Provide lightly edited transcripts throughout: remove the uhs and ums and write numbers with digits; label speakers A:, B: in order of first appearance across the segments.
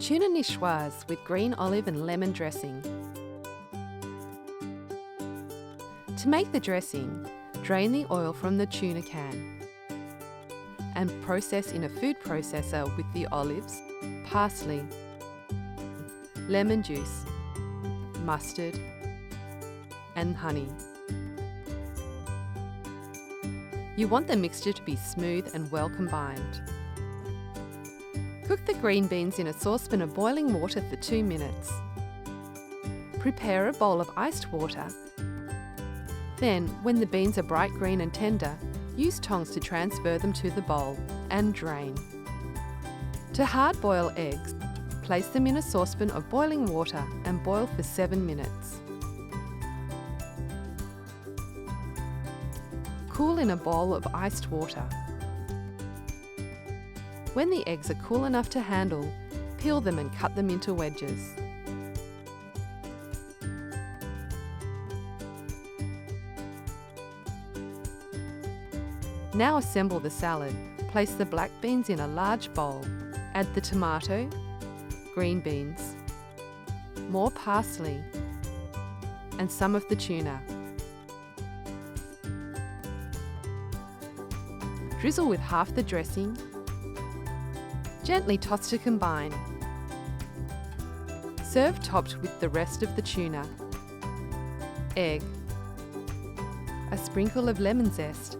A: Tuna niçoise with green olive and lemon dressing. To make the dressing, drain the oil from the tuna can and process in a food processor with the olives, parsley, lemon juice, mustard, and honey. You want the mixture to be smooth and well combined. Cook the green beans in a saucepan of boiling water for 2 minutes. Prepare a bowl of iced water. Then, when the beans are bright green and tender, use tongs to transfer them to the bowl and drain. To hard boil eggs, place them in a saucepan of boiling water and boil for 7 minutes. Cool in a bowl of iced water. When the eggs are cool enough to handle, peel them and cut them into wedges. Now assemble the salad. Place the black beans in a large bowl. Add the tomato, green beans, more parsley, and some of the tuna. Drizzle with half the dressing. Gently toss to combine. Serve topped with the rest of the tuna, egg, a sprinkle of lemon zest,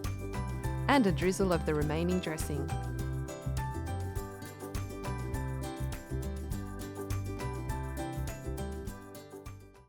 A: and a drizzle of the remaining dressing.